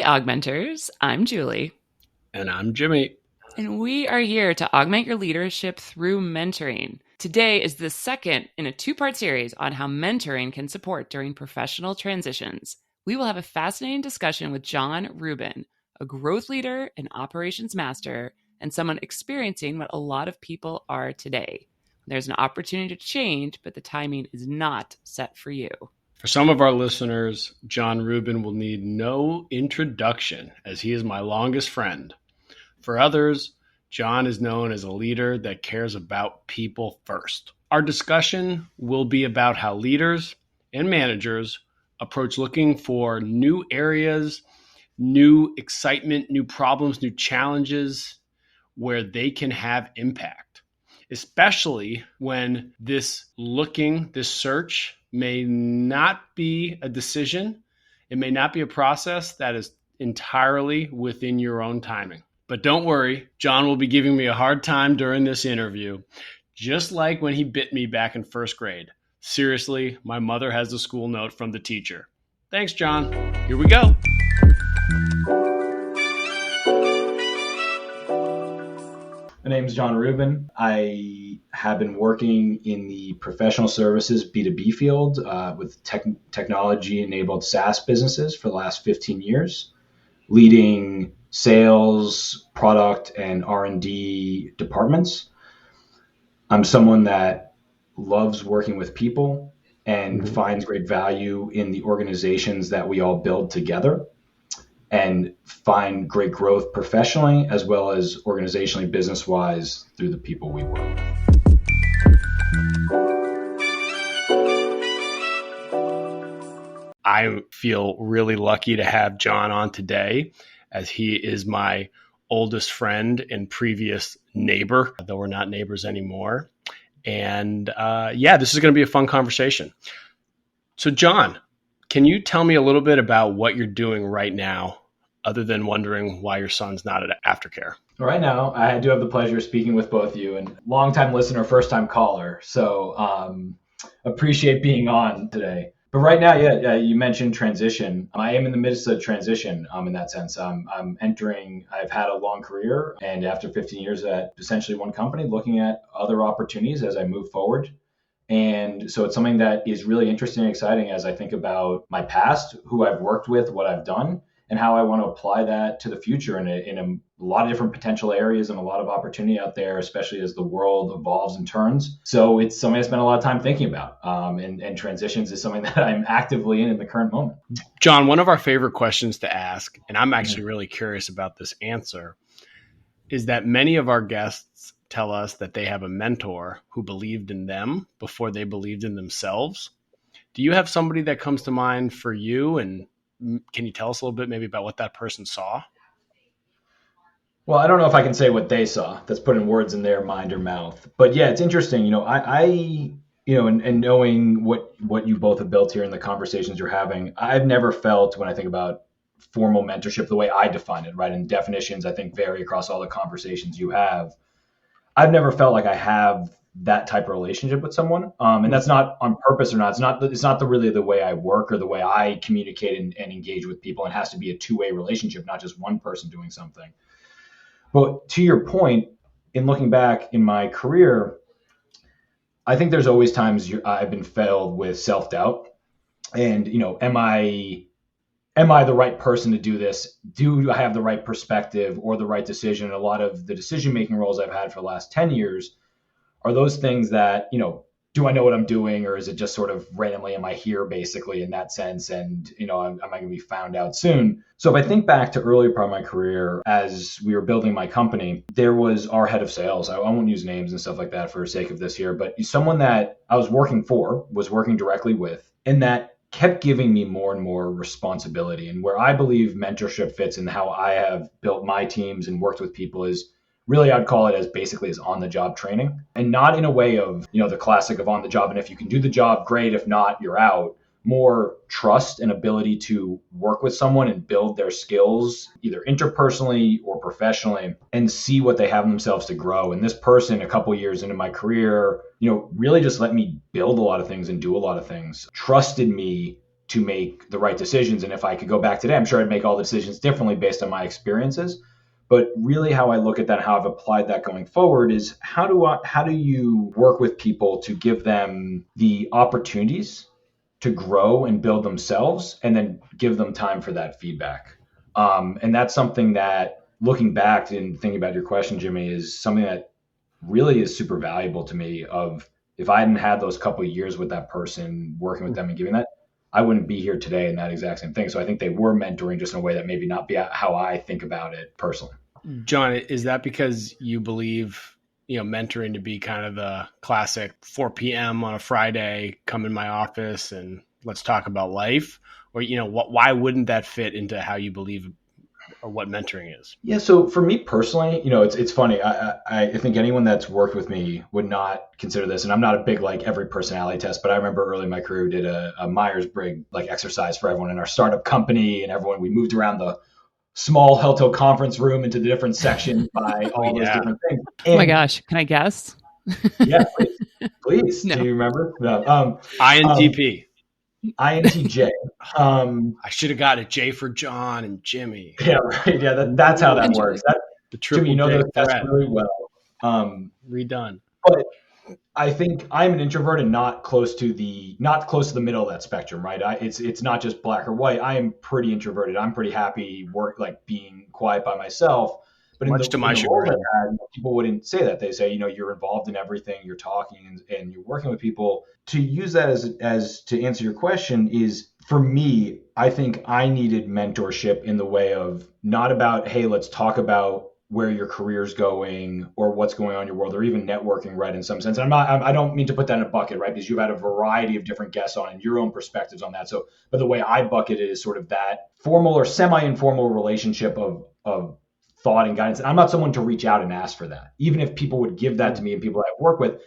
Hey, Augmenters. I'm Julie. And I'm Jimmy. And we are here to augment your leadership through mentoring. Today is the second in a two-part series on how mentoring can support during professional transitions. We will have a fascinating discussion with John Rubin, a growth leader and operations master, and someone experiencing what a lot of people are today. There's an opportunity to change, but the timing is not set for you. For some of our listeners, John Rubin will need no introduction as he is my longest friend. For others, John is known as a leader that cares about people first. Our discussion will be about how leaders and managers approach looking for new areas, new excitement, new problems, new challenges where they can have impact, especially when this search may not be a decision. It may not be a process that is entirely within your own timing. But don't worry, John will be giving me a hard time during this interview, just like when he bit me back in first grade. Seriously, my mother has a school note from the teacher. Thanks, John. Here we go. My name is John Rubin. I have been working in the professional services B2B field with technology-enabled SaaS businesses for the last 15 years, leading sales, product, and R&D departments. I'm someone that loves working with people and finds great value in the organizations that we all build together, and find great growth professionally as well as organizationally, business-wise, through the people we work with. I feel really lucky to have John on today, as he is my oldest friend and previous neighbor, though we're not neighbors anymore. And this is going to be a fun conversation. So John, can you tell me a little bit about what you're doing right now, other than wondering why your son's not at aftercare? Right now, I do have the pleasure of speaking with both of you, and longtime listener, first-time caller. So appreciate being on today. But right now, you mentioned transition. I am in the midst of transition in that sense. I've had a long career, and after 15 years at essentially one company, looking at other opportunities as I move forward. And so it's something that is really interesting and exciting as I think about my past, who I've worked with, what I've done, and how I want to apply that to the future in a lot of different potential areas and a lot of opportunity out there, especially as the world evolves and turns. So it's something I spend a lot of time thinking about, and transitions is something that I'm actively in the current moment. John, one of our favorite questions to ask, and I'm actually really curious about this answer, is that many of our guests tell us that they have a mentor who believed in them before they believed in themselves. Do you have somebody that comes to mind for you, and can you tell us a little bit maybe about what that person saw? Well, I don't know if I can say what they saw. That's putting words in their mind or mouth. But yeah, it's interesting. And knowing what you both have built here in the conversations you're having, I've never felt, when I think about formal mentorship, the way I define it, right? And definitions, I think, vary across all the conversations you have. I've never felt like I have that type of relationship with someone. And that's not on purpose or not. It's not really the way I work or the way I communicate and engage with people. It has to be a two-way relationship, not just one person doing something. But to your point, in looking back in my career, I think there's always times I've been filled with self-doubt. And, am I the right person to do this? Do I have the right perspective or the right decision? A lot of the decision-making roles I've had for the last 10 years are those things that, do I know what I'm doing, or is it just sort of randomly, am I here basically in that sense? And, am I going to be found out soon? So if I think back to earlier part of my career, as we were building my company, there was our head of sales. I won't use names and stuff like that for the sake of this here, but someone that I was working directly with, and that kept giving me more and more responsibility. And where I believe mentorship fits and how I have built my teams and worked with people is really, I'd call it as basically as on-the-job training, and not in a way of, the classic of on the job. And if you can do the job, great. If not, you're out. More trust and ability to work with someone and build their skills, either interpersonally or professionally, and see what they have in themselves to grow. And this person, a couple of years into my career, really just let me build a lot of things and do a lot of things, trusted me to make the right decisions. And if I could go back today, I'm sure I'd make all the decisions differently based on my experiences. But really how I look at that and how I've applied that going forward is how do you work with people to give them the opportunities to grow and build themselves and then give them time for that feedback. And that's something that, looking back and thinking about your question, Jimmy, is something that really is super valuable to me. Of if I hadn't had those couple of years with that person, working with them and giving that, I wouldn't be here today in that exact same thing. So I think they were mentoring just in a way that maybe not be how I think about it personally. John, is that because you believe, mentoring to be kind of the classic 4 p.m. on a Friday, come in my office and let's talk about life? Or, why wouldn't that fit into how you believe or what mentoring is? Yeah. So for me personally, it's funny. I think anyone that's worked with me would not consider this. And I'm not a big, every personality test, but I remember early in my career, we did a Myers-Briggs exercise for everyone in our startup company, and everyone, we moved around the small hotel conference room into the different sections by all those different things. And, oh my gosh. Can I guess? Yeah, please. No. Do you remember? No. INTP. INTJ. I should have got a J for John and Jimmy. Yeah, right. Yeah, that's how that works. The triple Jimmy, J those tests really well. Redone. But I think I'm an introvert and not close to the middle of that spectrum, right? It's not just black or white. I am pretty introverted. I'm pretty happy being quiet by myself. But much to my chagrin, people wouldn't say that. They say, you're involved in everything, you're talking and you're working with people. To use that as to answer your question is, for me, I think I needed mentorship in the way of not about, hey, let's talk about where your career's going or what's going on in your world, or even networking, right? In some sense. And I don't mean to put that in a bucket, right? Because you've had a variety of different guests on and your own perspectives on that. So, but the way I bucket it is sort of that formal or semi-informal relationship of thought and guidance. And I'm not someone to reach out and ask for that. Even if people would give that to me and people I've worked with,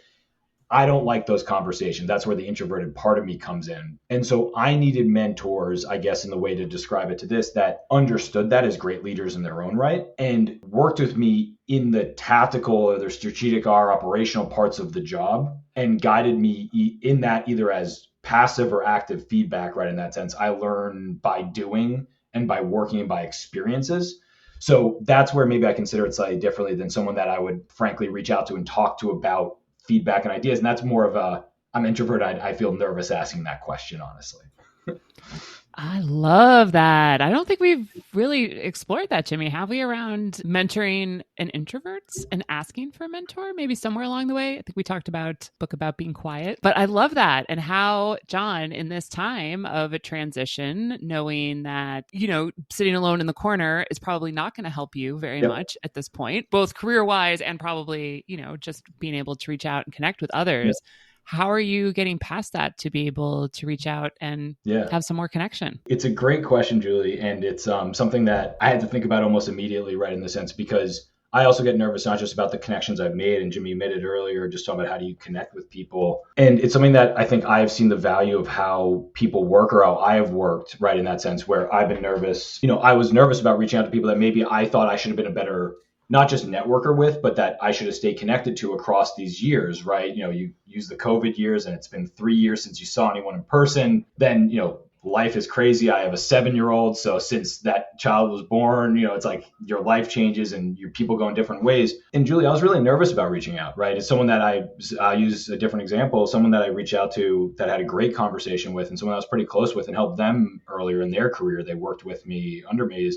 I don't like those conversations. That's where the introverted part of me comes in. And so I needed mentors, I guess, in the way to describe it to this, that understood that as great leaders in their own right and worked with me in the tactical or the strategic or operational parts of the job and guided me in that, either as passive or active feedback, right? In that sense, I learn by doing and by working and by experiences. So that's where maybe I consider it slightly differently than someone that I would frankly reach out to and talk to about feedback and ideas. And that's more of I'm introverted. I feel nervous asking that question, honestly. I love that. I don't think we've really explored that, Jimmy. Have we, around mentoring and introverts and asking for a mentor? Maybe somewhere along the way. I think we talked about book about being quiet, but I love that. And how, John, in this time of a transition, knowing that, sitting alone in the corner is probably not going to help you very much at this point, both career wise and probably, just being able to reach out and connect with others. Yep. How are you getting past that to be able to reach out and have some more connection? It's a great question, Julie. And it's something that I had to think about almost immediately, right, in the sense, because I also get nervous, not just about the connections I've made. And Jimmy admitted earlier, just talking about how do you connect with people. And it's something that I think I've seen the value of how people work or how I have worked, right, in that sense, where I've been nervous. I was nervous about reaching out to people that maybe I thought I should have been a better, not just networker with, but that I should have stayed connected to across these years, right? You use the COVID years and it's been 3 years since you saw anyone in person. Then, life is crazy. I have a 7-year-old. So since that child was born, it's like your life changes and your people go in different ways. And Julie, I was really nervous about reaching out, right? It's someone that I use a different example, someone that I reached out to that I had a great conversation with and someone I was pretty close with and helped them earlier in their career. They worked with me, under me.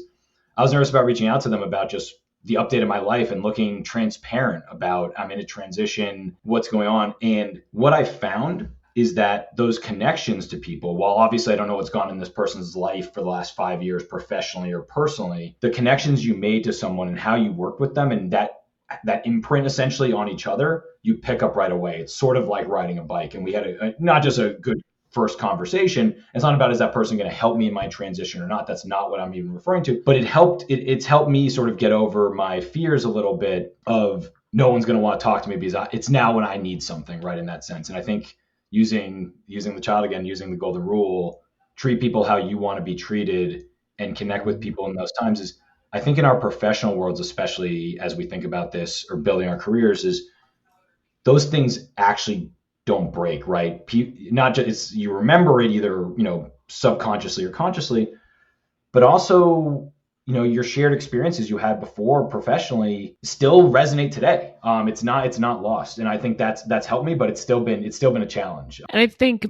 I was nervous about reaching out to them about just the update of my life and looking transparent about I'm in a transition, what's going on. And what I found is that those connections to people, while obviously I don't know what's gone in this person's life for the last 5 years, professionally or personally, the connections you made to someone and how you work with them and that imprint essentially on each other, you pick up right away. It's sort of like riding a bike. And we had not just a good first conversation. It's not about, is that person going to help me in my transition or not? That's not what I'm even referring to. But it's helped me sort of get over my fears a little bit of no one's going to want to talk to me because it's now when I need something, right, in that sense. And I think using the child again, using the golden rule, treat people how you want to be treated and connect with people in those times is, I think in our professional worlds, especially as we think about this or building our careers, is those things actually don't break, right? Not just you remember it either, subconsciously or consciously, but also, your shared experiences you had before professionally still resonate today. It's not lost, and I think that's helped me, but it's still been a challenge. And I think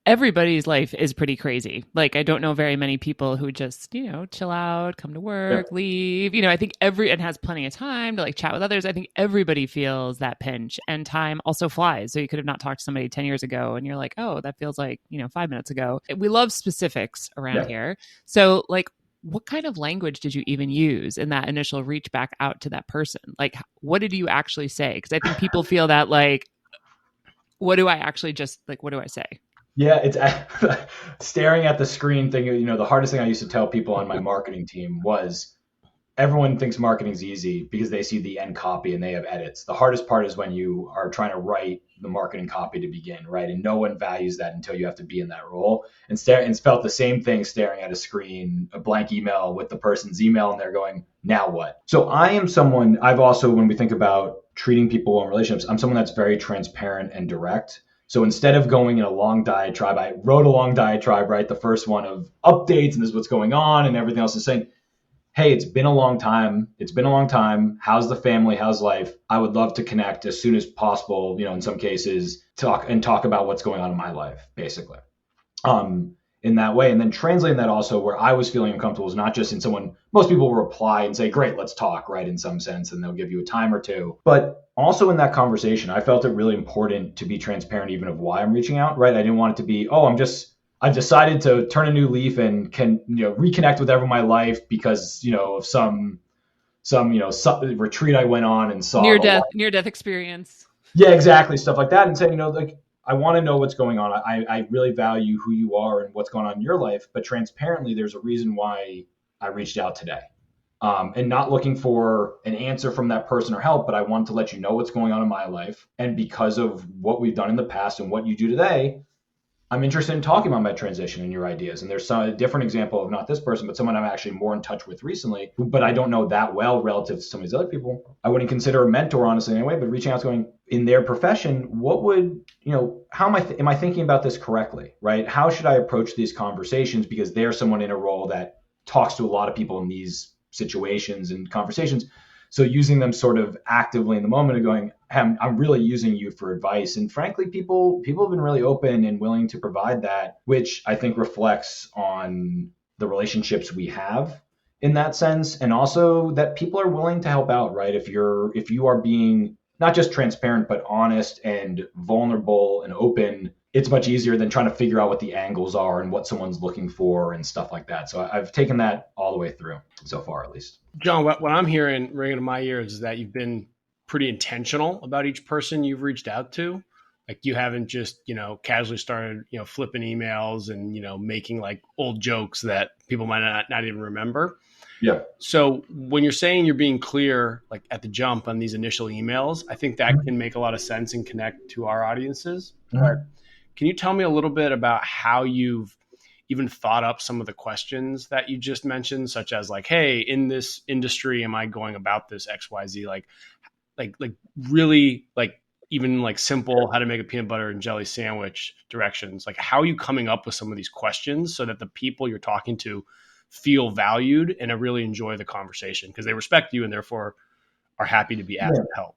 everybody's life is pretty crazy. Like, I don't know very many people who just, chill out, come to work, leave. I think and has plenty of time to like chat with others. I think everybody feels that pinch, and time also flies. So you could have not talked to somebody 10 years ago and you're like, oh, that feels like, 5 minutes ago. We love specifics around here. So like, what kind of language did you even use in that initial reach back out to that person? Like, what did you actually say? Because I think people feel that like, what do I say? Yeah, it's staring at the screen thing. The hardest thing I used to tell people on my marketing team was everyone thinks marketing's easy because they see the end copy and they have edits. The hardest part is when you are trying to write the marketing copy to begin, right? And no one values that until you have to be in that role. And it's felt the same thing staring at a screen, a blank email with the person's email, and they're going, now what? So I am someone, I've also, when we think about treating people in relationships, I'm someone that's very transparent and direct. So instead of going in a long diatribe, I wrote a long diatribe, right? The first one of updates and this is what's going on and everything else is saying, hey, it's been a long time. How's the family? How's life? I would love to connect as soon as possible, in some cases, talk about what's going on in my life, basically. In that way. And then translating that also where I was feeling uncomfortable is not just in someone, most people will reply and say, great, let's talk, right? In some sense, and they'll give you a time or two. But also in that conversation, I felt it really important to be transparent even of why I'm reaching out, right? I didn't want it to be, I've decided to turn a new leaf and can, reconnect with everyone in my life because, of some retreat I went on and saw near death experience. Yeah, exactly. Stuff like that. And saying, like, I want to know what's going on. I really value who you are and what's going on in your life, but transparently, there's a reason why I reached out today. And not looking for an answer from that person or help, but I want to let you know what's going on in my life. And because of what we've done in the past and what you do today, I'm interested in talking about my transition and your ideas. And there's a different example of not this person, but someone I'm actually more in touch with recently, but I don't know that well relative to some of these other people. I wouldn't consider a mentor, honestly, anyway, but reaching out to going in their profession, what would, how am I thinking about this correctly, right? How should I approach these conversations? Because they're someone in a role that talks to a lot of people in these situations and conversations. So using them sort of actively in the moment and going, I'm really using you for advice. And frankly, people have been really open and willing to provide that, which I think reflects on the relationships we have in that sense. And also that people are willing to help out, right? If you are being not just transparent, but honest and vulnerable and open, it's much easier than trying to figure out what the angles are and what someone's looking for and stuff like that. So I've taken that all the way through so far, at least. John, what I'm hearing ringing in my ears is that you've been pretty intentional about each person you've reached out to. Like you haven't just, casually started, flipping emails and, making like old jokes that people might not even remember. Yeah. So when you're saying you're being clear, like at the jump on these initial emails, I think that can make a lot of sense and connect to our audiences. But can you tell me a little bit about how you've even thought up some of the questions that you just mentioned, such as like, hey, in this industry, am I going about this XYZ? Like really like even like simple how to make a peanut butter and jelly sandwich directions. Like how are you coming up with some of these questions so that the people you're talking to feel valued and really enjoy the conversation because they respect you and therefore are happy to be asked to help?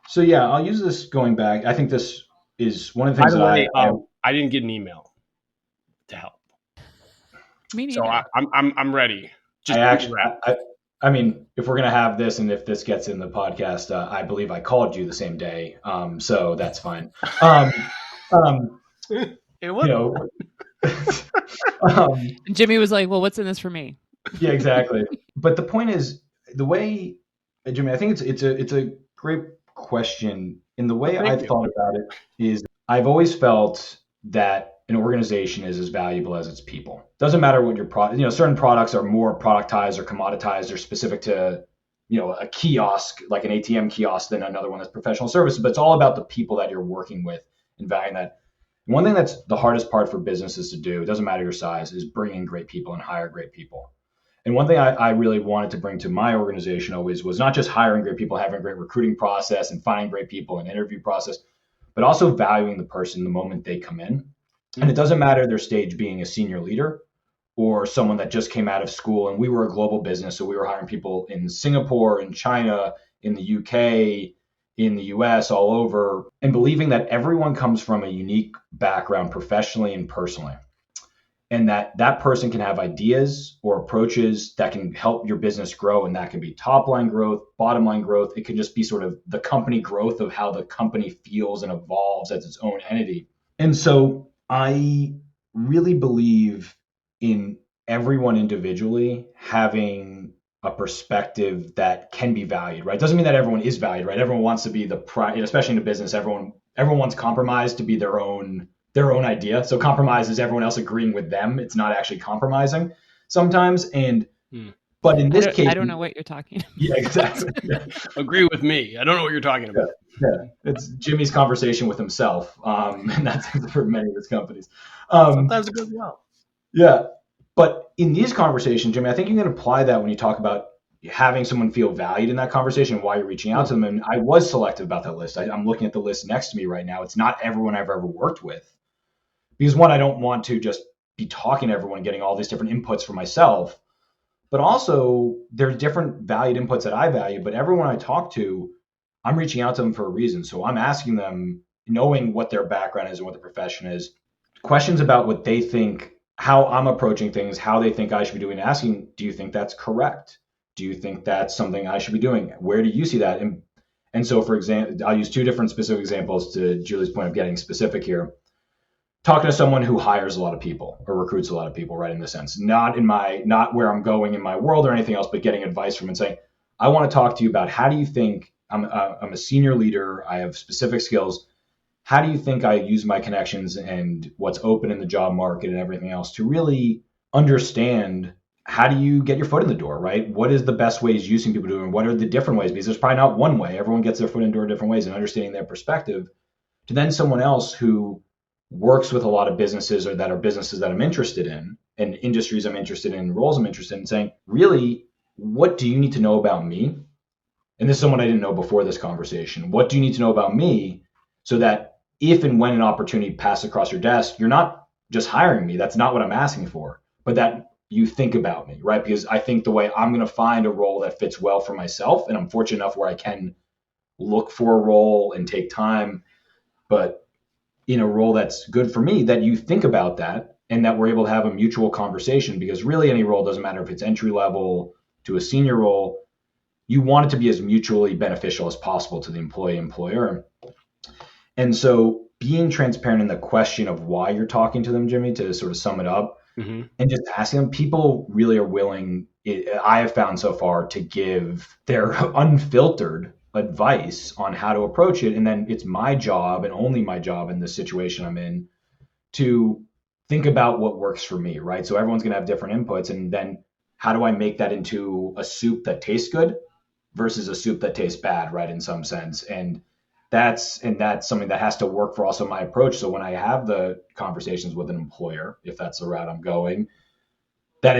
So yeah, I'll use this going back. I think this is one of the things I didn't get an email to help. Me neither. So I'm ready. I mean, if we're going to have this and if this gets in the podcast, I believe I called you the same day. So that's fine. It was. And Jimmy was like, well, what's in this for me? Yeah, exactly. But the point is the way, Jimmy, I think it's a great question. In the way I've thought about it is I've always felt that an organization is as valuable as its people. Doesn't matter what your product, certain products are more productized or commoditized or specific to, a kiosk, like an ATM kiosk than another one that's professional services, but it's all about the people that you're working with and valuing that. One thing that's the hardest part for businesses to do, it doesn't matter your size, is bring in great people and hire great people. And one thing I really wanted to bring to my organization always was not just hiring great people, having a great recruiting process and finding great people and interview process, but also valuing the person the moment they come in. And it doesn't matter their stage being a senior leader or someone that just came out of school. And we were a global business, so we were hiring people in Singapore, in China, in the UK, in the US, all over, and believing that everyone comes from a unique background professionally and personally. And that person can have ideas or approaches that can help your business grow. And that can be top line growth, bottom line growth. It can just be sort of the company growth of how the company feels and evolves as its own entity. And so I really believe in everyone individually having a perspective that can be valued, right? Doesn't mean that everyone is valued, right? Everyone wants to be especially in a business, everyone wants compromise to be their own idea. So compromise is everyone else agreeing with them. It's not actually compromising sometimes. But in this case, I don't know what you're talking about. Yeah, exactly. Yeah. Agree with me. I don't know what you're talking about. Yeah. It's Jimmy's conversation with himself. And that's for many of his companies. Sometimes it goes well. Yeah. But in these conversations, Jimmy, I think you can apply that when you talk about having someone feel valued in that conversation, why you're reaching out to them. And I was selective about that list. I'm looking at the list next to me right now. It's not everyone I've ever worked with. Because one, I don't want to just be talking to everyone, getting all these different inputs for myself. But also, there's different valued inputs that I value. But everyone I talk to, I'm reaching out to them for a reason. So I'm asking them, knowing what their background is and what their profession is, questions about what they think, how I'm approaching things, how they think I should be doing, asking, do you think that's correct? Do you think that's something I should be doing? Where do you see that? And so, for example, I'll use two different specific examples to Julie's point of getting specific here. Talking to someone who hires a lot of people or recruits a lot of people, right? In the sense, not where I'm going in my world or anything else, but getting advice from and saying, I want to talk to you about how do you think I'm a senior leader. I have specific skills. How do you think I use my connections and what's open in the job market and everything else to really understand how do you get your foot in the door, right? What is the best ways you see people doing? What are the different ways? Because there's probably not one way. Everyone gets their foot in the door different ways, and understanding their perspective to then someone else who works with a lot of businesses or that are businesses that I'm interested in and industries I'm interested in, roles I'm interested in, saying, really, what do you need to know about me? And this is someone I didn't know before this conversation. What do you need to know about me so that if and when an opportunity passes across your desk, you're not just hiring me. That's not what I'm asking for, but that you think about me, right? Because I think the way I'm going to find a role that fits well for myself, and I'm fortunate enough where I can look for a role and take time, but in a role that's good for me, that you think about that and that we're able to have a mutual conversation. Because really any role, doesn't matter if it's entry level to a senior role, you want it to be as mutually beneficial as possible to the employer. And so being transparent in the question of why you're talking to them, Jimmy, to sort of sum it up, and just asking them, people really are willing, I have found so far, to give their unfiltered advice on how to approach it. And then it's my job, and only my job in the situation I'm in, to think about what works for me, right? So everyone's going to have different inputs. And then how do I make that into a soup that tastes good versus a soup that tastes bad, right? In some sense. And that's something that has to work for also my approach. So when I have the conversations with an employer, if that's the route I'm going, that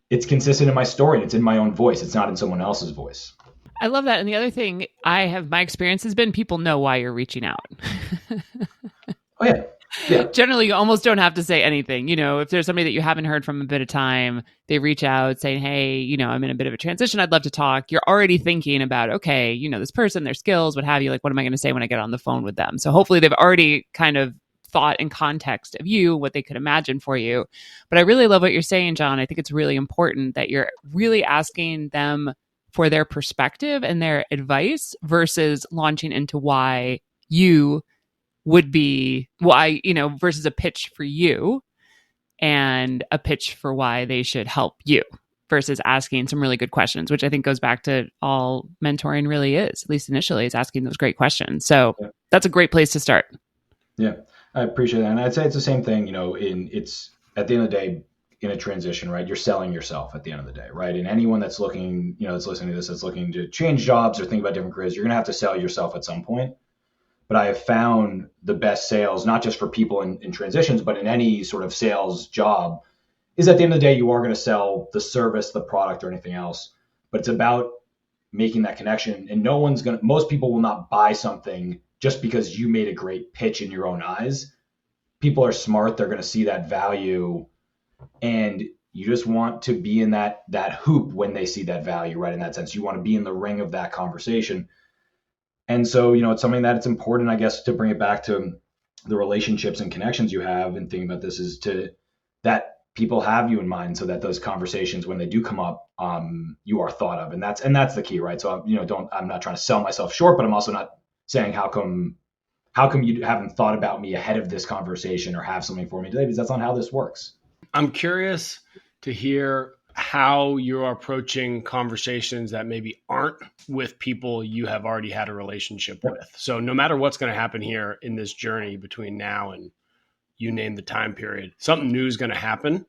it's consistent in my story and it's in my own voice. It's not in someone else's voice. I love that. And the other thing my experience has been, people know why you're reaching out. Oh, yeah. Yeah. Generally, you almost don't have to say anything. If there's somebody that you haven't heard from a bit of time, they reach out saying, hey, I'm in a bit of a transition. I'd love to talk. You're already thinking about, okay, this person, their skills, what have you, like, what am I going to say when I get on the phone with them? So hopefully they've already kind of thought in context of you, what they could imagine for you. But I really love what you're saying, John. I think it's really important that you're really asking them for their perspective and their advice versus launching into why you would be versus a pitch for you and a pitch for why they should help you versus asking some really good questions, which I think goes back to all mentoring really is, at least initially, is asking those great questions. So That's a great place to start. Yeah, I appreciate that. And I'd say it's the same thing, it's at the end of the day, in a transition, right? You're selling yourself at the end of the day, right? And anyone that's looking, that's listening to this, that's looking to change jobs or think about different careers, you're going to have to sell yourself at some point. But I have found the best sales, not just for people in transitions, but in any sort of sales job, is at the end of the day, you are going to sell the service, the product, or anything else. But it's about making that connection. And most people will not buy something just because you made a great pitch in your own eyes. People are smart. They're going to see that value, and you just want to be in that hoop when they see that value, right? In that sense, you want to be in the ring of that conversation. And so, it's something that it's important, I guess, to bring it back to the relationships and connections you have, and thinking about this is that people have you in mind, so that those conversations, when they do come up, you are thought of, and that's the key, right? So, I'm not trying to sell myself short, but I'm also not saying how come you haven't thought about me ahead of this conversation or have something for me today, because that's not how this works. I'm curious to hear how you're approaching conversations that maybe aren't with people you have already had a relationship with. So no matter what's going to happen here in this journey between now and you name the time period, something new is going to happen.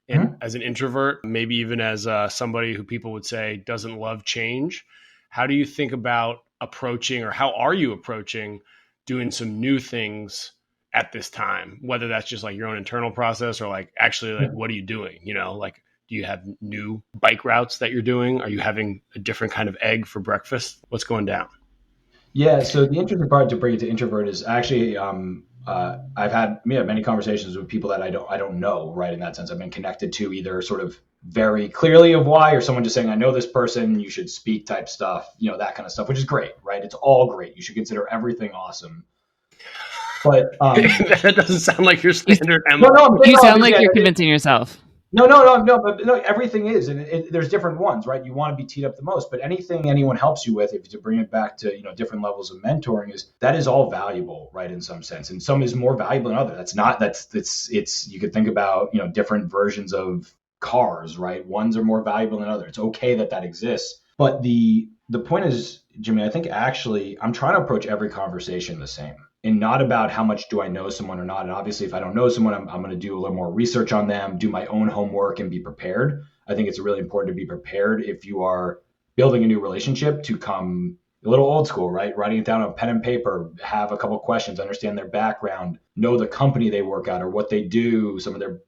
And as an introvert, maybe even as somebody who people would say doesn't love change, how do you think about approaching, or how are you approaching doing some new things at this time, whether that's just like your own internal process or like actually like what are you doing? Like, do you have new bike routes that you're doing? Are you having a different kind of egg for breakfast? What's going down? Yeah. So the interesting part to bring it to introvert is actually, I've had many conversations with people that I don't know, right? In that sense, I've been connected to either sort of very clearly of why, or someone just saying, I know this person, you should speak type stuff, that kind of stuff, which is great, right? It's all great. You should consider everything awesome. But that doesn't sound like your standard MO. You sound like you're convincing yourself. No, everything is, and there's different ones, right? You want to be teed up the most, but anything anyone helps you with, if to bring it back to different levels of mentoring, that is all valuable, right? In some sense, and some is more valuable than other. It's you could think about different versions of cars, right? Ones are more valuable than others. It's okay that exists, but the point is, Jimmy, I think actually I'm trying to approach every conversation the same. And not about how much do I know someone or not. And obviously, if I don't know someone, I'm going to do a little more research on them, do my own homework, and be prepared. I think it's really important to be prepared if you are building a new relationship, to come a little old school, right? Writing it down on pen and paper, have a couple of questions, understand their background, know the company they work at or what they do, some of their.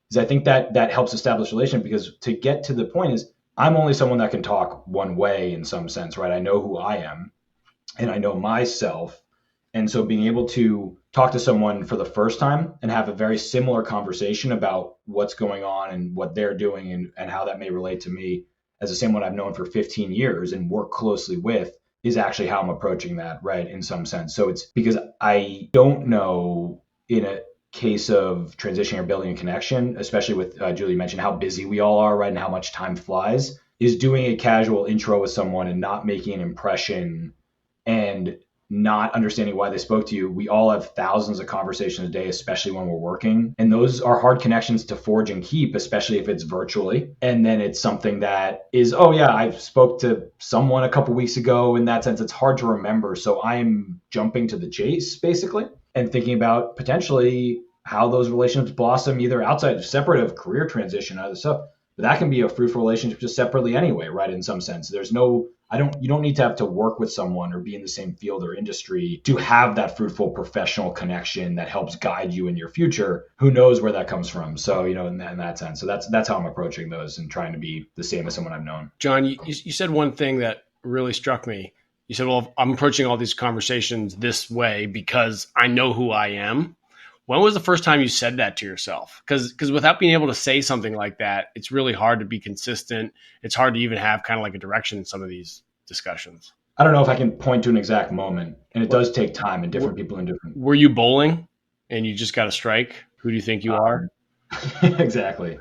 Because I think that helps establish a relationship, because to get to the point is, I'm only someone that can talk one way in some sense, right? I know who I am and I know myself. And so being able to talk to someone for the first time and have a very similar conversation about what's going on and what they're doing and how that may relate to me as someone I've known for 15 years and work closely with is actually how I'm approaching that, right? In some sense. So it's because I don't know, in a case of transitioning or building a connection, especially with Julie mentioned how busy we all are, right? And how much time flies, is doing a casual intro with someone and not making an impression and not understanding why they spoke to you. We all have thousands of conversations a day, especially when we're working. And those are hard connections to forge and keep, especially if it's virtually. And then it's something that is, oh yeah, I spoke to someone a couple weeks ago. In that sense, it's hard to remember. So I'm jumping to the chase, basically, and thinking about potentially how those relationships blossom, either outside, separate of career transition, other stuff. But that can be a fruitful relationship just separately anyway, right? In some sense, you don't need to have to work with someone or be in the same field or industry to have that fruitful professional connection that helps guide you in your future. Who knows where that comes from? So, in that sense. So that's how I'm approaching those and trying to be the same as someone I've known. John, you said one thing that really struck me. You said, well, I'm approaching all these conversations this way because I know who I am. When was the first time you said that to yourself? Because without being able to say something like that, it's really hard to be consistent. It's hard to even have kind of like a direction in some of these discussions. I don't know if I can point to an exact moment, and it does take time and different people in different. Were you bowling and you just got a strike? Who do you think you are? Exactly.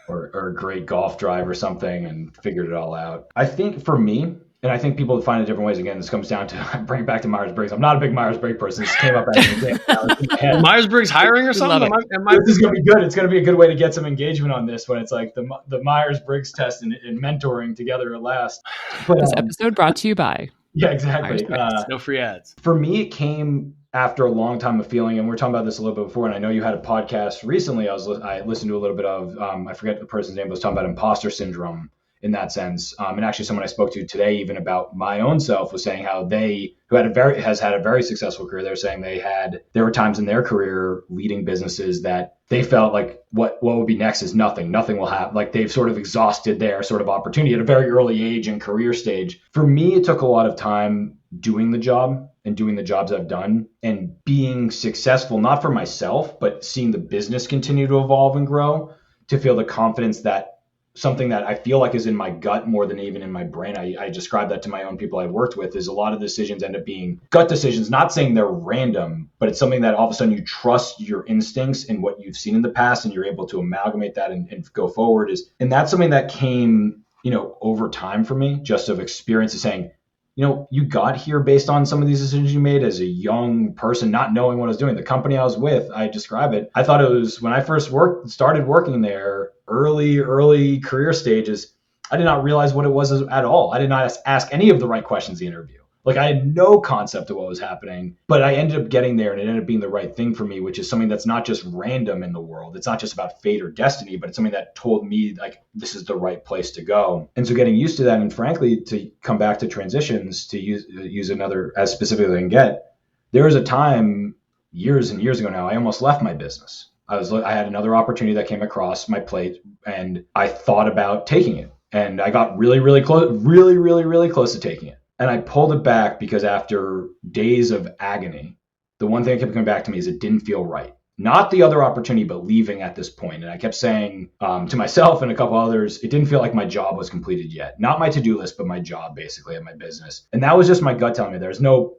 Or a great golf drive or something and figured it all out. I think for me, and I think people find it different ways. Again, this comes down to bring it back to Myers-Briggs. I'm not a big Myers-Briggs person. This came up as an example. Myers-Briggs hiring or something? This is going to be good. It's going to be a good way to get some engagement on this when it's like the Myers-Briggs test and mentoring together at last. But, this episode brought to you by. Yeah, exactly. No free ads. For me, it came after a long time of feeling, and we were talking about this a little bit before, and I know you had a podcast recently I listened to a little bit of, I forget the person's name, but was talking about imposter syndrome in that sense. And actually someone I spoke to today, even about my own self, was saying how has had a very successful career. They're saying there were times in their career leading businesses that they felt like what would be next is nothing will happen. Like they've sort of exhausted their sort of opportunity at a very early age and career stage. For me, it took a lot of time doing the job and doing the jobs I've done and being successful, not for myself, but seeing the business continue to evolve and grow, to feel the confidence that something that I feel like is in my gut more than even in my brain. I describe that to my own people I've worked with, is a lot of decisions end up being gut decisions, not saying they're random, but it's something that all of a sudden you trust your instincts and what you've seen in the past, and you're able to amalgamate that and go forward. And that's something that came, over time for me, just of experience of saying, you got here based on some of these decisions you made as a young person, not knowing what I was doing. The company I was with, I describe it, I thought it was, when I first started working there, early career stages, I did not realize what it was at all. I did not ask any of the right questions in the interview. Like, I had no concept of what was happening, but I ended up getting there, and it ended up being the right thing for me, which is something that's not just random in the world. It's not just about fate or destiny, but it's something that told me, like, this is the right place to go. And so getting used to that, and frankly, to come back to transitions, to use another as specific as I can get, there was a time years and years ago now, I almost left my business. I had another opportunity that came across my plate, and I thought about taking it. And I got really, really close, really close to taking it. And I pulled it back because after days of agony, the one thing that kept coming back to me is it didn't feel right. Not the other opportunity, but leaving at this point. And I kept saying to myself and a couple others, it didn't feel like my job was completed yet. Not my to-do list, but my job basically at my business. And that was just my gut telling me there's no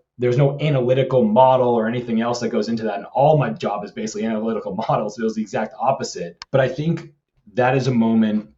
analytical model or anything else that goes into that. And all my job is basically analytical models. It was the exact opposite. But I think that is a moment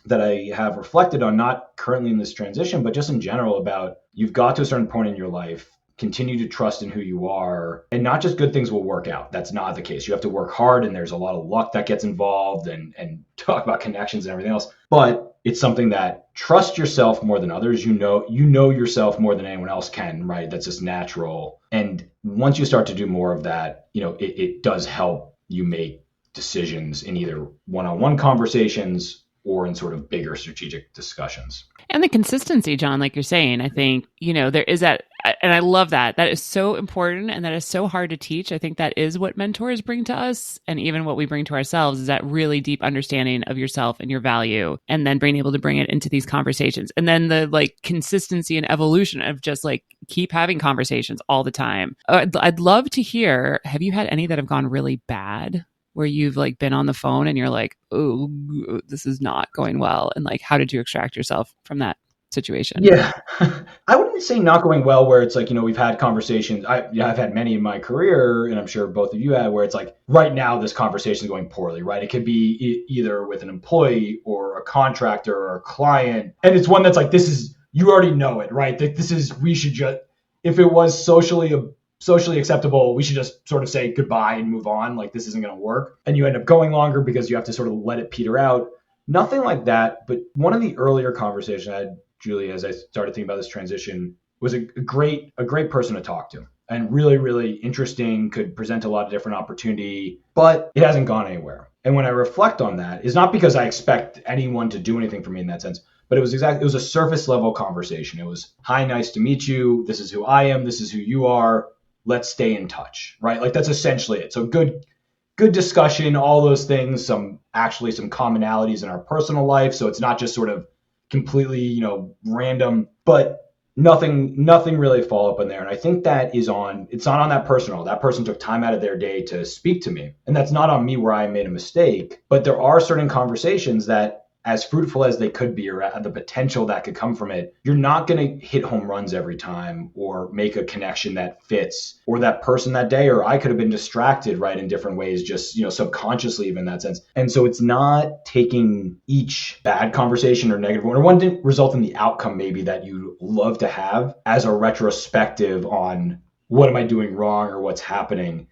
that I have reflected on, not currently in this transition, but just in general, about you've got to a certain point in your life, continue to trust in who you are, and not just good things will work out. That's not the case. You have to work hard, and there's a lot of luck that gets involved, and talk about connections and everything else. But it's something that trust yourself more than others. You know yourself more than anyone else can, right? That's just natural. And once you start to do more of that, it does help you make decisions in either one-on-one conversations or in sort of bigger strategic discussions. And the consistency, John, like you're saying, I think, there is that, and I love that. That is so important, and that is so hard to teach. I think that is what mentors bring to us, and even what we bring to ourselves, is that really deep understanding of yourself and your value, and then being able to bring it into these conversations. And then the consistency and evolution of just keep having conversations all the time. I'd love to hear, have you had any that have gone really bad, where you've been on the phone and you're like, oh, this is not going well? And how did you extract yourself from that situation? Yeah, I wouldn't say not going well, where it's we've had conversations. I've had many in my career, and I'm sure both of you had, where it's right now this conversation is going poorly, right? It could be either with an employee or a contractor or a client. And it's one that's this is, you already know it, right? That this is, we should just, if it was socially acceptable, we should just sort of say goodbye and move on. This isn't going to work. And you end up going longer because you have to sort of let it peter out. Nothing like that. But one of the earlier conversations I had, Julie, as I started thinking about this transition, was a great person to talk to, and really, really interesting, could present a lot of different opportunity, but it hasn't gone anywhere. And when I reflect on that, it's not because I expect anyone to do anything for me in that sense, but it was a surface level conversation. It was, hi, nice to meet you. This is who I am. This is who you are. Let's stay in touch, right? That's essentially it. So good discussion, all those things, some commonalities in our personal life. So it's not just sort of completely, random, but nothing really follow up in there. And I think it's not on that person at all. That person took time out of their day to speak to me. And that's not on me where I made a mistake, but there are certain conversations that, as fruitful as they could be, or the potential that could come from it, you're not going to hit home runs every time or make a connection that fits, or that person that day, or I could have been distracted, right, in different ways, just, subconsciously, even in that sense. And so it's not taking each bad conversation or negative one, or one didn't result in the outcome maybe that you love to have, as a retrospective on what am I doing wrong or what's happening.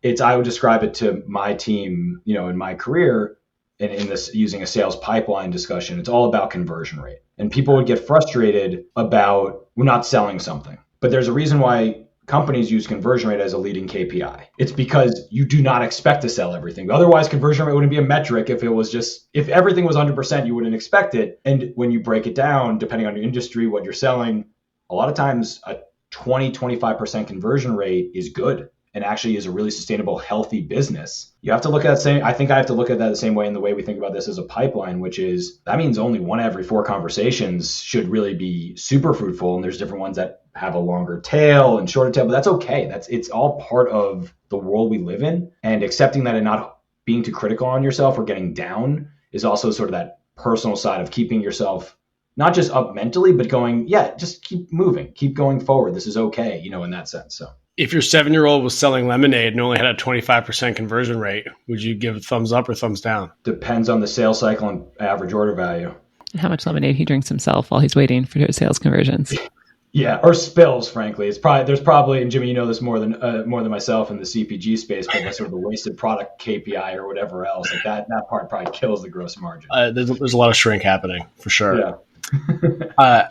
I would describe it to my team, in my career, and in this, using a sales pipeline discussion, it's all about conversion rate. And people would get frustrated about, we're not selling something. But there's a reason why companies use conversion rate as a leading KPI. It's because you do not expect to sell everything. Otherwise, conversion rate wouldn't be a metric. If everything was 100%, you wouldn't expect it. And when you break it down, depending on your industry, what you're selling, a lot of times a 20-25% conversion rate is good. and actually is a really sustainable, healthy business, you have to look at I think I have to look at that the same way in the way we think about this as a pipeline, which is that means only 1 every 4 conversations should really be super fruitful. And there's different ones that have a longer tail and shorter tail, but that's okay. It's all part of the world we live in, and accepting that and not being too critical on yourself or getting down is also sort of that personal side of keeping yourself not just up mentally, but going, yeah, just keep moving, keep going forward. This is okay, in that sense. So if your 7-year-old was selling lemonade and only had a 25% conversion rate, would you give a thumbs up or thumbs down? Depends on the sales cycle and average order value. And how much lemonade he drinks himself while he's waiting for his sales conversions. Yeah, or spills, frankly. There's probably, and Jimmy, you know this more than myself in the CPG space, but that's sort of the wasted product KPI or whatever else. Like that part probably kills the gross margin. There's a lot of shrink happening for sure. Yeah.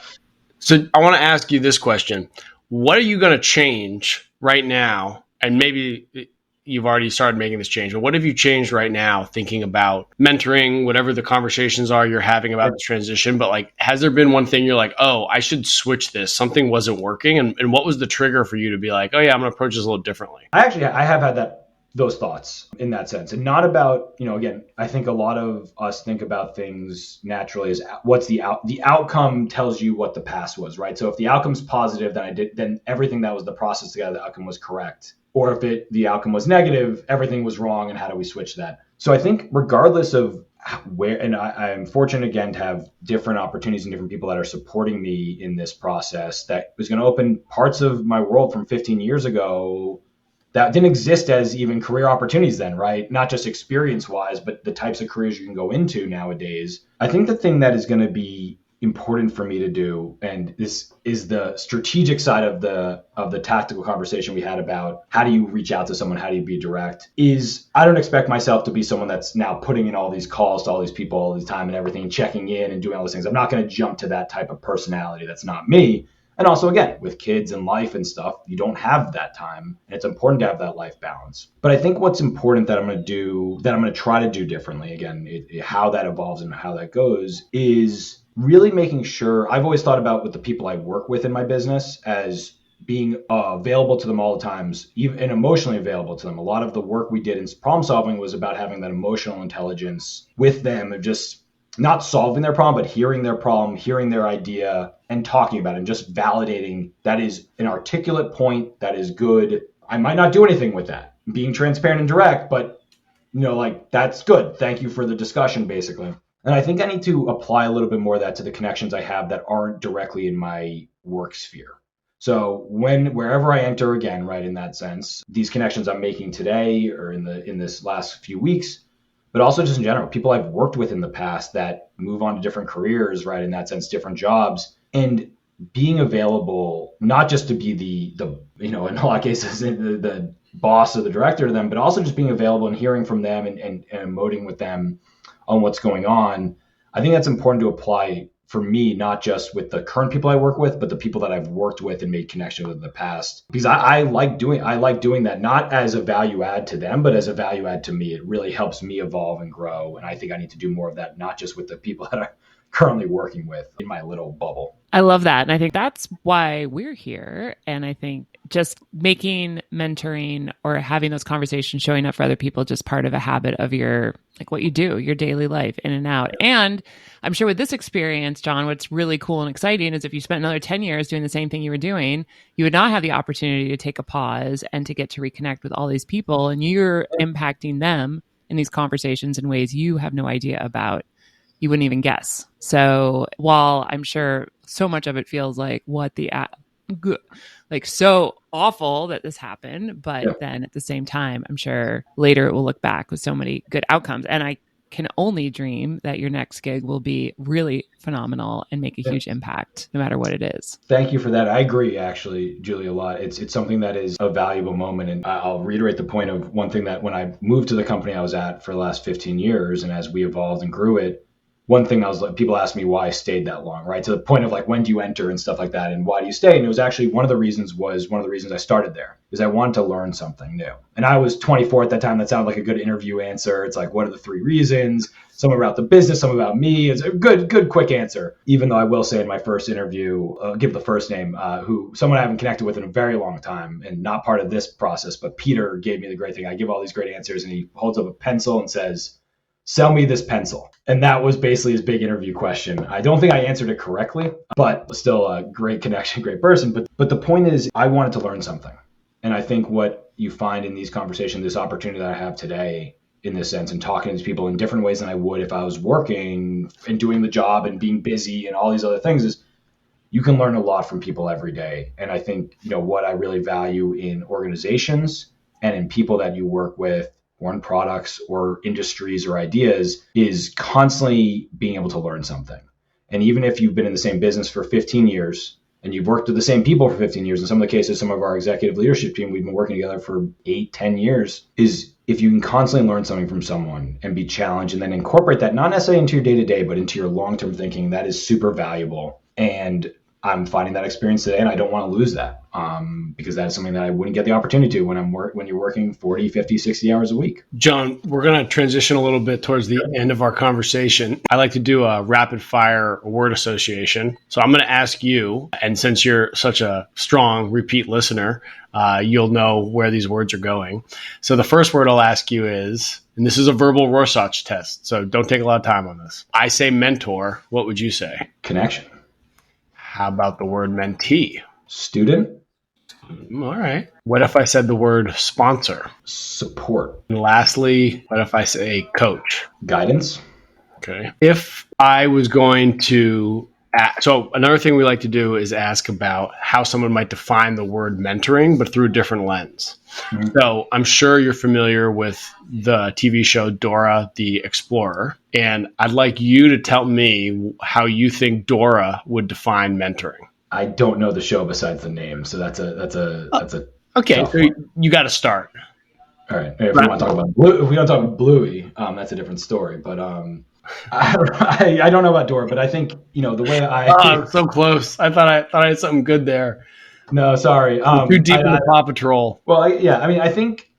So I want to ask you this question. What are you going to change right now? And maybe you've already started making this change, but what have you changed right now thinking about mentoring, whatever the conversations are you're having about this transition? But like, has there been one thing you're like, oh, I should switch this, something wasn't working? And what was the trigger for you to be like, oh yeah, I'm going to approach this a little differently? I have had those thoughts in that sense, and not about, again, I think a lot of us think about things naturally as what's the outcome tells you what the past was, right? So if the outcome's positive, then everything that was the process to get the outcome was correct. Or if the outcome was negative, everything was wrong, and how do we switch that? So I think regardless of where, and I'm fortunate again to have different opportunities and different people that are supporting me in this process that was going to open parts of my world from 15 years ago that didn't exist as even career opportunities then, right? Not just experience-wise, but the types of careers you can go into nowadays. I think the thing that is going to be important for me to do, and this is the strategic side of the tactical conversation we had about how do you reach out to someone, how do you be direct, is I don't expect myself to be someone that's now putting in all these calls to all these people all the time and everything, checking in and doing all those things. I'm not going to jump to that type of personality. That's not me. And also, again, with kids and life and stuff, you don't have that time. And it's important to have that life balance. But I think what's important that I'm going to try to do differently, again, how that evolves and how that goes, is really making sure I've always thought about with the people I work with in my business as being available to them all the times, even and emotionally available to them. A lot of the work we did in problem solving was about having that emotional intelligence with them of just not solving their problem, but hearing their problem, hearing their idea, and talking about it, and just validating that is an articulate point that is good. I might not do anything with that, being transparent and direct, but that's good. Thank you for the discussion, basically. And I think I need to apply a little bit more of that to the connections I have that aren't directly in my work sphere. So wherever I enter again, right, in that sense, these connections I'm making today or in this last few weeks, but also just in general, people I've worked with in the past that move on to different careers, right, in that sense, different jobs, and being available, not just to be the in a lot of cases, the boss or the director to them, but also just being available and hearing from them and emoting with them on what's going on. I think that's important to apply for me, not just with the current people I work with, but the people that I've worked with and made connections with in the past. Because I like doing that, not as a value add to them, but as a value add to me. It really helps me evolve and grow. And I think I need to do more of that, not just with the people that I'm currently working with in my little bubble. I love that. And I think that's why we're here. And I think just making mentoring or having those conversations, showing up for other people, just part of a habit of your, like what you do, your daily life in and out. And I'm sure with this experience, John, what's really cool and exciting is if you spent another 10 years doing the same thing you were doing, you would not have the opportunity to take a pause and to get to reconnect with all these people. And you're impacting them in these conversations in ways you have no idea about. You wouldn't even guess. So while I'm sure so much of it feels like so awful that this happened, but then at the same time, I'm sure later it will look back with so many good outcomes. And I can only dream that your next gig will be really phenomenal and make a huge impact no matter what it is. Thank you for that. I agree, actually, Julie, a lot. It's something that is a valuable moment. And I'll reiterate the point of one thing that when I moved to the company I was at for the last 15 years, and as we evolved and grew it, one thing I was like, people ask me why I stayed that long, right? To the point of like, when do you enter and stuff like that, and why do you stay? And it was actually one of the reasons I started there is I wanted to learn something new. And I was 24 at that time. That sounded like a good interview answer. It's like, what are the 3 reasons? Some about the business, some about me. It's a good, quick answer. Even though I will say in my first interview, give the first name, who someone I haven't connected with in a very long time and not part of this process, but Peter gave me the great thing. I give all these great answers and he holds up a pencil and says, "Sell me this pencil." And that was basically his big interview question. I don't think I answered it correctly, but still a great connection, great person. But the point is, I wanted to learn something. And I think what you find in these conversations, this opportunity that I have today in this sense, and talking to these people in different ways than I would if I was working and doing the job and being busy and all these other things, is you can learn a lot from people every day. And I think, what I really value in organizations and in people that you work with, or in products or industries or ideas, is constantly being able to learn something. And even if you've been in the same business for 15 years and you've worked with the same people for 15 years, in some of the cases, some of our executive leadership team, we've been working together for 8-10 years, is if you can constantly learn something from someone and be challenged and then incorporate that, not necessarily into your day-to-day, but into your long-term thinking, that is super valuable. And I'm finding that experience today, and I don't want to lose that, because that is something that I wouldn't get the opportunity to when you're working 40, 50, 60 hours a week. John, we're going to transition a little bit towards the end of our conversation. I like to do a rapid fire word association. So I'm going to ask you, and since you're such a strong repeat listener, you'll know where these words are going. So the first word I'll ask you is, and this is a verbal Rorschach test, so don't take a lot of time on this. I say mentor. What would you say? Connection. How about the word mentee? Student. All right. What if I said the word sponsor? Support. And lastly, what if I say coach? Guidance. Okay. If I was going to so another thing we like to do is ask about how someone might define the word mentoring, but through a different lens. Mm-hmm. So I'm sure you're familiar with the TV show Dora the Explorer, and I'd like you to tell me how you think Dora would define mentoring. I don't know the show besides the name, so that's a okay. So you got to start. All right. If we want to talk about if we don't talk about Bluey, that's a different story. But I don't know about Dora, but I think the way I'm so close. I thought I had something good there. No, sorry. Too deep in the Paw Patrol. Well, I think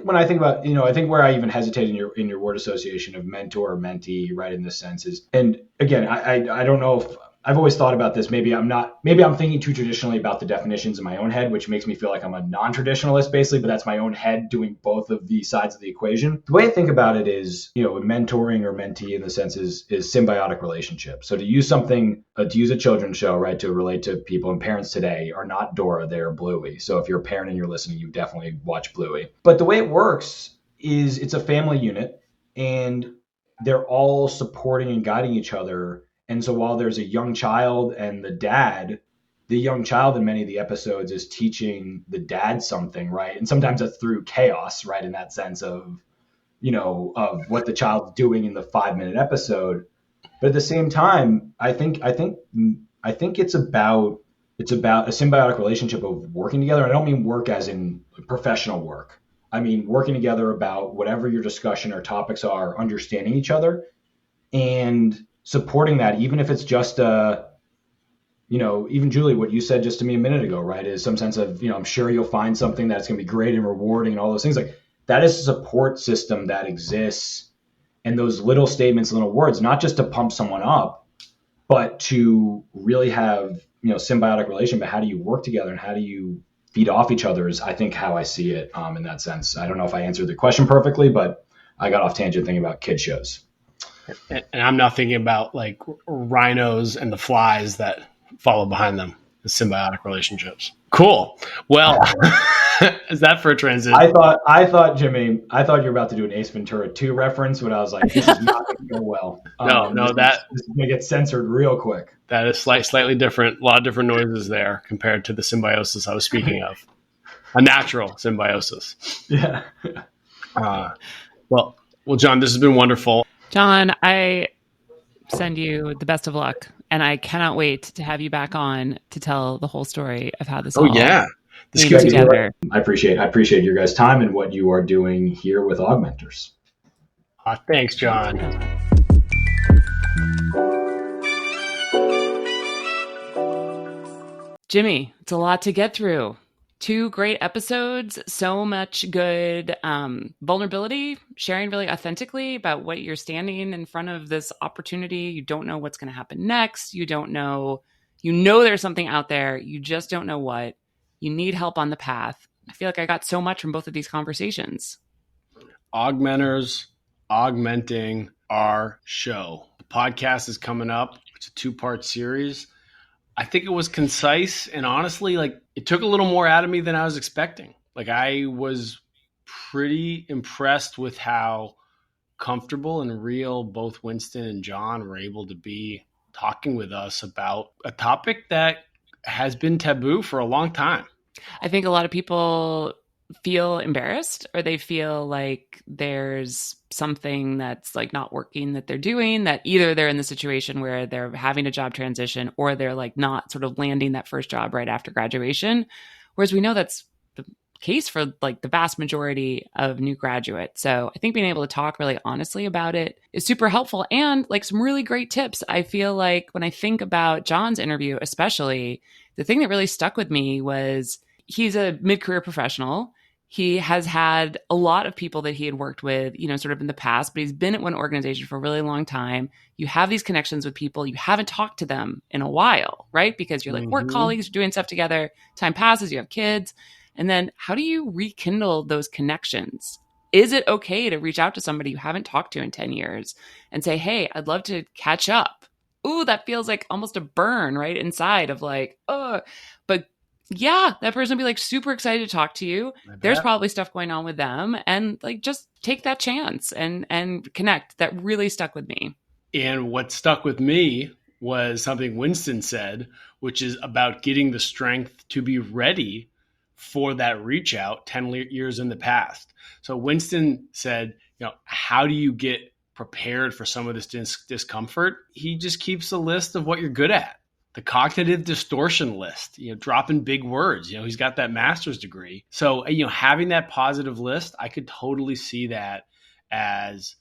when I think about I think where I even hesitate in your word association of mentor or mentee, right, in this sense is, and again, I don't know if I've always thought about this. Maybe I'm thinking too traditionally about the definitions in my own head, which makes me feel like I'm a non-traditionalist basically, but that's my own head doing both of the sides of the equation. The way I think about it is, mentoring or mentee in the sense is symbiotic relationship. So to use a children's show, right, to relate to people, and parents today are not Dora, they're Bluey. So if you're a parent and you're listening, you definitely watch Bluey. But the way it works is it's a family unit and they're all supporting and guiding each other. And so while there's a young child and the young child in many of the episodes is teaching the dad something, right? And sometimes it's through chaos, right? In that sense of, of what the child's doing in the 5-minute episode. But at the same time, I think it's about a symbiotic relationship of working together. I don't mean work as in professional work. I mean working together about whatever your discussion or topics are, understanding each other and supporting that, even if it's just even Julie, what you said just to me a minute ago, right, is some sense of, I'm sure you'll find something that's going to be great and rewarding and all those things. Like that is a support system that exists, and those little statements, little words, not just to pump someone up, but to really have, symbiotic relation. But how do you work together and how do you feed off each other is, I think, how I see it in that sense. I don't know if I answered the question perfectly, but I got off tangent thinking about kid shows. And I'm not thinking about like rhinos and the flies that follow behind them, the symbiotic relationships. Cool. Well, is that for a transition? I thought, Jimmy, you were about to do an Ace Ventura 2 reference, but I was like, this is not going to go well. No, this is going to get censored real quick. That is slightly different. A lot of different noises there compared to the symbiosis I was speaking of. A natural symbiosis. Yeah. Well, John, this has been wonderful. John, I send you the best of luck, and I cannot wait to have you back on to tell the whole story of how this all came together. I appreciate your guys' time and what you are doing here with Augmenters. Thanks, John. Jimmy, it's a lot to get through. Two great episodes, so much good vulnerability, sharing really authentically about what you're standing in front of this opportunity. You don't know what's going to happen next. You don't know, there's something out there. You just don't know what. You need help on the path. I feel like I got so much from both of these conversations. Augmenters augmenting our show. The podcast is coming up. It's a 2-part series. I think it was concise, and honestly, like, it took a little more out of me than I was expecting. Like, I was pretty impressed with how comfortable and real both Winston and John were able to be talking with us about a topic that has been taboo for a long time. I think a lot of people feel embarrassed, or they feel like there's something that's like not working that they're doing, that either they're in the situation where they're having a job transition, or they're like not sort of landing that first job right after graduation. Whereas we know that's the case for like the vast majority of new graduates. So I think being able to talk really honestly about it is super helpful, and like some really great tips. I feel like when I think about John's interview, especially, the thing that really stuck with me was he's a mid-career professional. He has had a lot of people that he had worked with, sort of in the past, but he's been at one organization for a really long time. You have these connections with people. You haven't talked to them in a while, right? Because you're like work colleagues, you're doing stuff together. Time passes, you have kids. And then how do you rekindle those connections? Is it okay to reach out to somebody you haven't talked to in 10 years and say, hey, I'd love to catch up? Ooh, that feels like almost a burn right inside of like, oh, but yeah, that person will be like super excited to talk to you. There's probably stuff going on with them, and like just take that chance and connect. That really stuck with me. And what stuck with me was something Winston said, which is about getting the strength to be ready for that reach out 10 years in the past. So Winston said, how do you get prepared for some of this discomfort? He just keeps a list of what you're good at. The cognitive distortion list, dropping big words. He's got that master's degree. So, having that positive list, I could totally see that as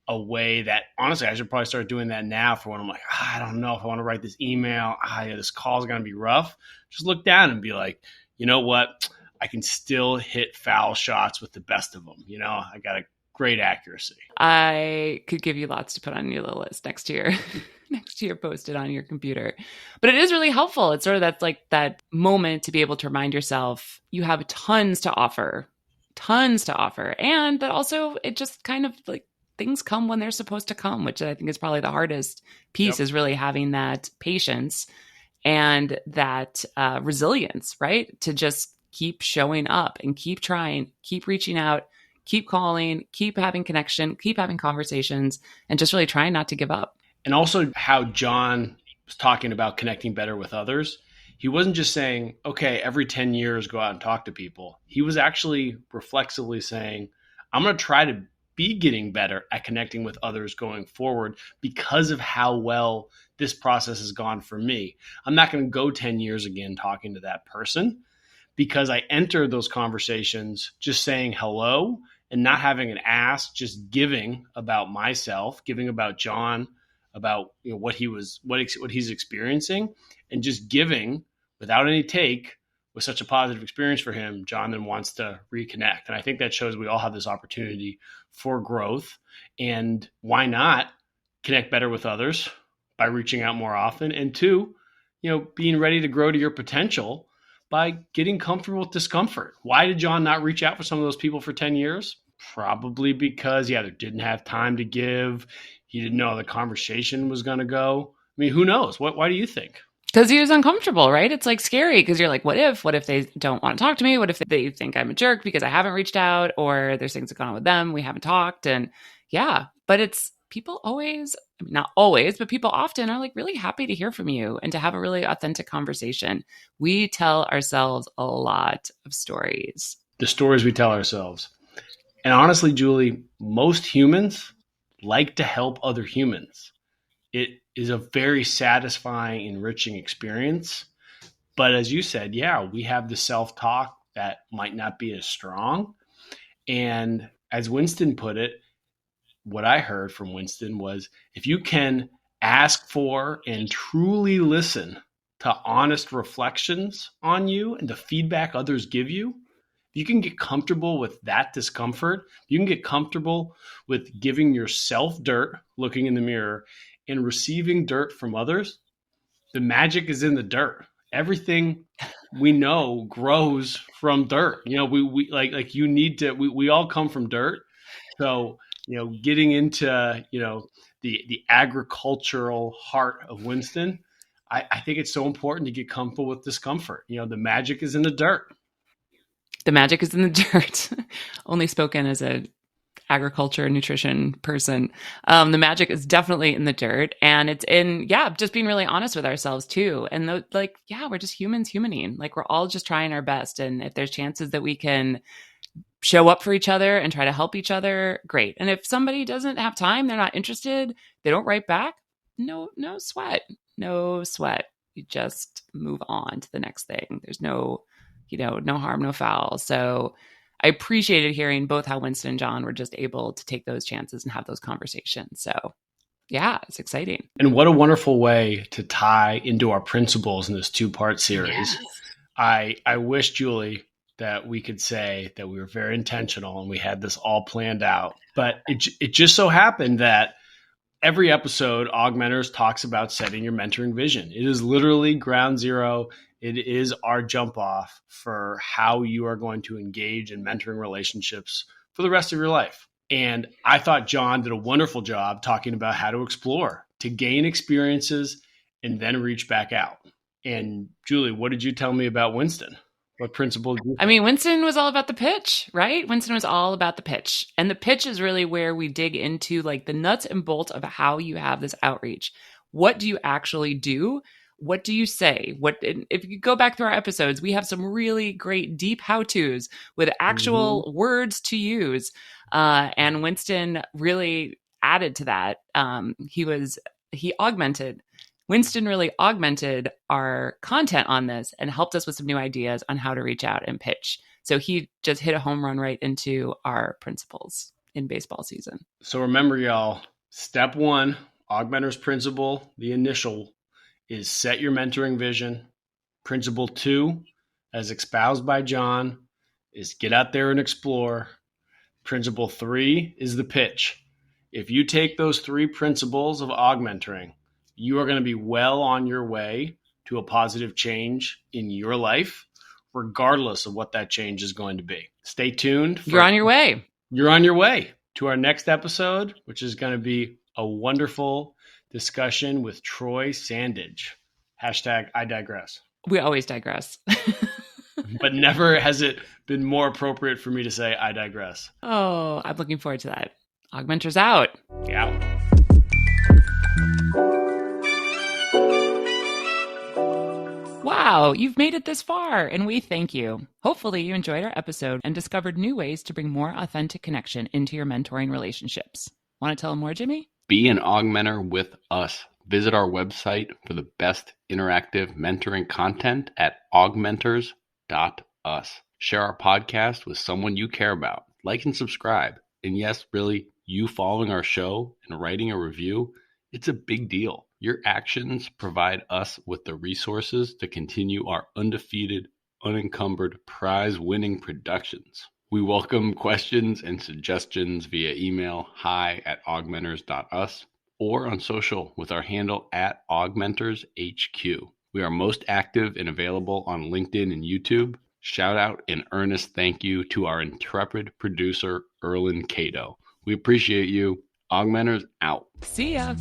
a way that, honestly, I should probably start doing that now for when I'm like, I don't know if I want to write this email. This call is going to be rough. Just look down and be like, you know what? I can still hit foul shots with the best of them. I got a great accuracy. I could give you lots to put on your little list next year. Next to your post-it on your computer. But it is really helpful. It's sort of that's like that moment to be able to remind yourself you have tons to offer. And that also it just kind of like things come when they're supposed to come, which I think is probably the hardest piece. Is really having that patience and that resilience, right? To just keep showing up and keep trying, keep reaching out, keep calling, keep having connection, keep having conversations, and just really trying not to give up. And also how John was talking about connecting better with others. He wasn't just saying, okay, every 10 years, go out and talk to people. He was actually reflexively saying, I'm going to try to be getting better at connecting with others going forward because of how well this process has gone for me. I'm not going to go 10 years again talking to that person because I entered those conversations just saying hello and not having an ask, just giving about myself, giving about John, about what he's experiencing, and just giving without any take was such a positive experience for him. John then wants to reconnect, and I think that shows we all have this opportunity for growth. And why not connect better with others by reaching out more often? And two, being ready to grow to your potential by getting comfortable with discomfort. Why did John not reach out for some of those people for 10 years? Probably because they didn't have time to give. He didn't know how the conversation was going to go. I mean, who knows? Why do you think? Because he was uncomfortable, right? It's like scary because you're like, what if they don't want to talk to me? What if they think I'm a jerk because I haven't reached out, or there's things that go on with them we haven't talked? And yeah, but it's people always, not always, but people often are like really happy to hear from you and to have a really authentic conversation. We tell ourselves a lot of stories. The stories we tell ourselves. And honestly, Julie, most humans like to help other humans. It is a very satisfying, enriching experience. But as you said, we have the self-talk that might not be as strong. And as Winston put it, what I heard from Winston was, if you can ask for and truly listen to honest reflections on you and the feedback others give you, you can get comfortable with that discomfort. You can get comfortable with giving yourself dirt, looking in the mirror, and receiving dirt from others. The magic is in the dirt. Everything we know grows from dirt. You know, we like you need to. We all come from dirt. So, you know, getting into, you know, the agricultural heart of Winston, I think it's so important to get comfortable with discomfort. You know, the magic is in the dirt. The magic is in the dirt. Only spoken as a agriculture nutrition person. The magic is definitely in the dirt, and it's in, just being really honest with ourselves too. And we're just humans humaning. Like, we're all just trying our best. And if there's chances that we can show up for each other and try to help each other, great. And if somebody doesn't have time, they're not interested, they don't write back, no sweat. You just move on to the next thing. There's no harm, no foul. So I appreciated hearing both how Winston and John were just able to take those chances and have those conversations. So yeah, it's exciting. And what a wonderful way to tie into our principles in this 2-part series. Yes. I wish, Julie, that we could say that we were very intentional and we had this all planned out. But it just so happened that every episode, Augmenters talks about setting your mentoring vision. It is literally ground zero. It is our jump off for how you are going to engage in mentoring relationships for the rest of your life. And I thought John did a wonderful job talking about how to explore, to gain experiences, and then reach back out. And Julie, what did you tell me about Winston? What principle did you think? I mean, Winston was all about the pitch, right? Winston was all about the pitch. And the pitch is really where we dig into like the nuts and bolts of how you have this outreach. What do you actually do? What do you say? If you go back through our episodes, we have some really great deep how-tos with actual words to use. And Winston really added to that. Winston really augmented our content on this and helped us with some new ideas on how to reach out and pitch. So he just hit a home run right into our principles in baseball season. So remember, y'all, step 1, Augmenter's principle, the initial, is set your mentoring vision. Principle 2, as espoused by John, is get out there and explore. Principle 3 is the pitch. If you take those 3 principles of augmenting, you are going to be well on your way to a positive change in your life, regardless of what that change is going to be. Stay tuned. You're on your way. You're on your way to our next episode, which is going to be a wonderful discussion with Troy Sandage. Hashtag I digress. We always digress. But never has it been more appropriate for me to say I digress. Oh, I'm looking forward to that. Augmenters out. Yeah. Wow, you've made it this far, and we thank you. Hopefully you enjoyed our episode and discovered new ways to bring more authentic connection into your mentoring relationships. Want to tell them more, Jimmy? Be an augmenter with us. Visit our website for the best interactive mentoring content at augmenters.us. Share our podcast with someone you care about. Like and subscribe. And yes, really, you following our show and writing a review, it's a big deal. Your actions provide us with the resources to continue our undefeated, unencumbered, prize-winning productions. We welcome questions and suggestions via email hi@augmenters.us or on social with our handle @augmentershq. We are most active and available on LinkedIn and YouTube. Shout out and earnest thank you to our intrepid producer, Erlen Cato. We appreciate you. Augmenters out. See ya.